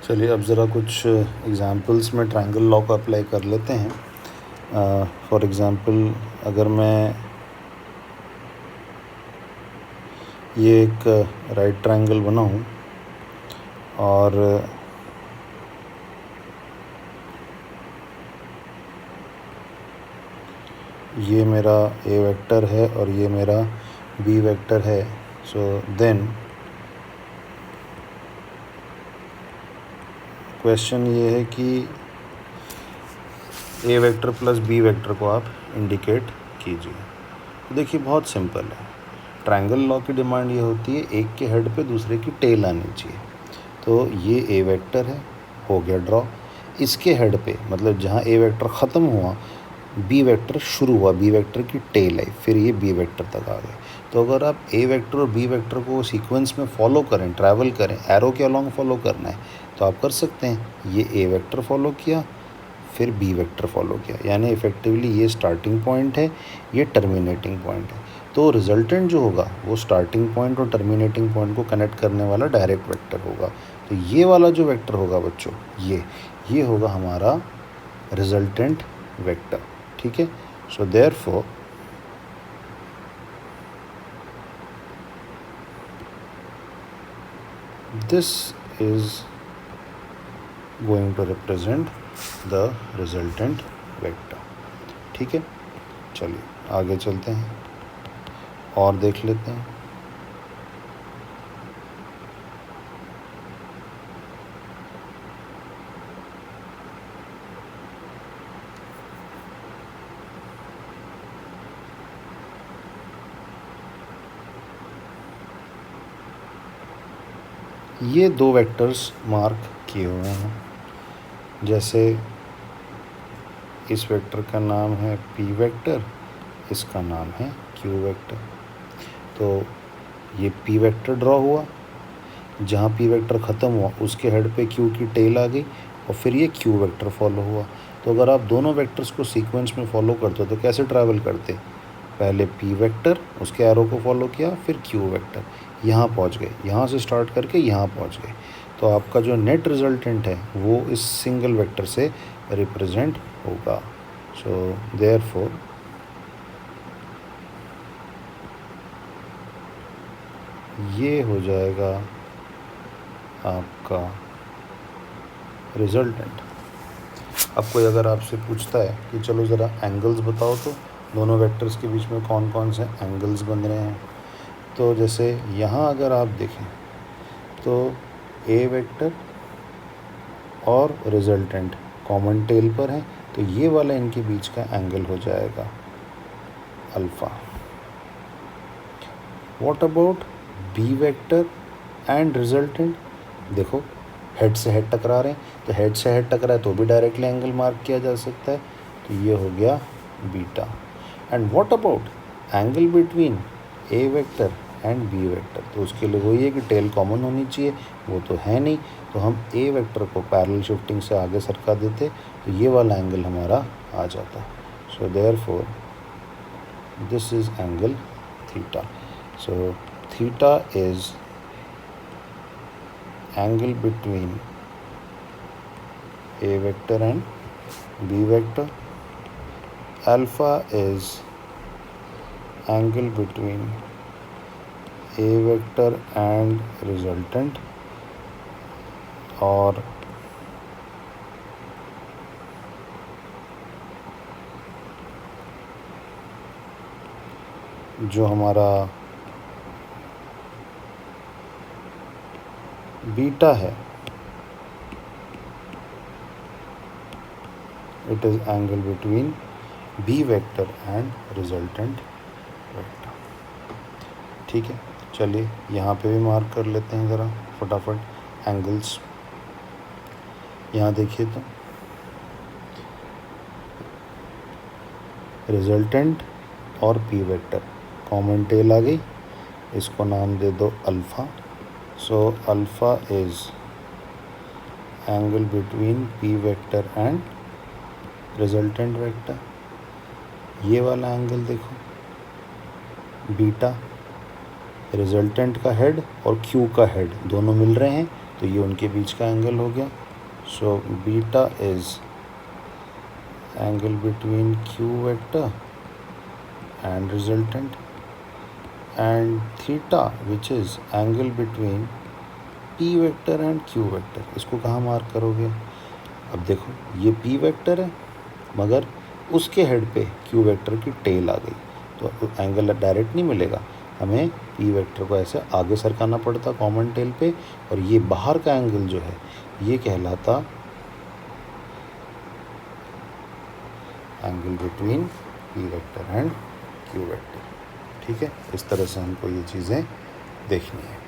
चलिए अब ज़रा कुछ एग्ज़ाम्पल्स में ट्रायंगल लॉ को अप्लाई कर लेते हैं। फॉर एग्ज़ाम्पल अगर मैं ये एक राइट ट्रायंगल बनाऊं और ये मेरा ए वेक्टर है और ये मेरा बी वेक्टर है, सो देन क्वेश्चन ये है कि ए वेक्टर प्लस बी वेक्टर को आप इंडिकेट कीजिए। तो देखिए बहुत सिंपल है। ट्रायंगल लॉ की डिमांड ये होती है एक के हेड पे दूसरे की टेल आनी चाहिए। तो ये ए वेक्टर है, हो गया ड्रॉ। इसके हेड पे मतलब जहाँ ए वेक्टर ख़त्म हुआ बी वेक्टर शुरू हुआ, बी वेक्टर की टेल आई, फिर ये बी वेक्टर तक आ गए। तो अगर आप ए वेक्टर और बी वेक्टर को सीक्वेंस में फॉलो करें, ट्रैवल करें, एरो के अलॉन्ग फॉलो करना है तो आप कर सकते हैं। ये ए वेक्टर फॉलो किया, फिर बी वेक्टर फॉलो किया, यानी इफ़ेक्टिवली ये स्टार्टिंग पॉइंट है, ये टर्मिनेटिंग पॉइंट है। तो रिजल्टेंट जो होगा वो स्टार्टिंग पॉइंट और टर्मिनेटिंग पॉइंट को कनेक्ट करने वाला डायरेक्ट वेक्टर होगा। तो ये वाला जो वेक्टर होगा बच्चों, ये होगा हमारा रिजल्टेंट वेक्टर। ठीक है, so therefore this is going to represent the resultant vector. ठीक है, चलिए आगे चलते हैं और देख लेते हैं। ये दो वेक्टर्स मार्क किए हुए हैं, जैसे इस वेक्टर का नाम है पी वेक्टर, इसका नाम है क्यू वेक्टर। तो ये पी वेक्टर ड्रॉ हुआ, जहाँ पी वेक्टर ख़त्म हुआ उसके हेड पे क्यू की टेल आ गई और फिर ये क्यू वेक्टर फॉलो हुआ। तो अगर आप दोनों वेक्टर्स को सीक्वेंस में फॉलो करते हो तो कैसे ट्रैवल करते? पहले पी वेक्टर, उसके एरो को फॉलो किया, फिर क्यू वेक्टर, यहाँ पहुँच गए, यहाँ से स्टार्ट करके यहाँ पहुँच गए। तो आपका जो नेट रिजल्टेंट है वो इस सिंगल वेक्टर से रिप्रेजेंट होगा। सो देयरफॉर ये हो जाएगा आपका रिजल्टेंट। अब कोई अगर आपसे पूछता है कि चलो ज़रा एंगल्स बताओ तो दोनों वेक्टर्स के बीच में कौन कौन से एंगल्स बन रहे हैं, तो जैसे यहाँ अगर आप देखें तो ए वेक्टर और रिजल्टेंट कॉमन टेल पर है, तो ये वाला इनके बीच का एंगल हो जाएगा alpha. What about B vector and resultant? देखो हेड से हेड टकरा रहे हैं, तो हेड से हेड टकरा है तो भी डायरेक्टली एंगल मार्क किया जा सकता है, तो ये हो गया beta. And what about angle between A vector and B vector? तो उसके लिए वही है कि टेल कॉमन होनी चाहिए, वो तो है नहीं, तो हम ए वेक्टर को पैरेलल शिफ्टिंग से आगे सरका देते तो ये वाला एंगल हमारा आ जाता। सो therefore this is angle theta. So theta is angle between a vector and b vector. Alpha is angle between a vector and resultant, और जो हमारा बीटा है it is angle between B vector and resultant vector. ठीक है, चलिए यहाँ पे भी मार्क कर लेते हैं ज़रा फटाफट एंगल्स। यहाँ देखिए तो रिजल्टेंट और पी वेक्टर कॉमन टेल आ गई, इसको नाम दे दो alpha. So alpha is angle between p vector and resultant vector। ये वाला एंगल देखो बीटा, रिजल्टेंट का हेड और क्यू का हेड दोनों मिल रहे हैं तो ये उनके बीच का एंगल हो गया। So beta is angle between Q vector and resultant, and theta which is angle between P vector and Q vector. इसको कहाँ मार्क करोगे? अब देखो ये पी वेक्टर है मगर उसके हेड पे क्यू वेक्टर की टेल आ गई, तो एंगल डायरेक्ट नहीं मिलेगा, हमें पी वेक्टर को ऐसे आगे सरकाना पड़ता कॉमन टेल पे, और ये बाहर का एंगल जो है ये कहलाता angle between P vector and Q vector. ठीक है, इस तरह से हमको ये चीज़ें देखनी है।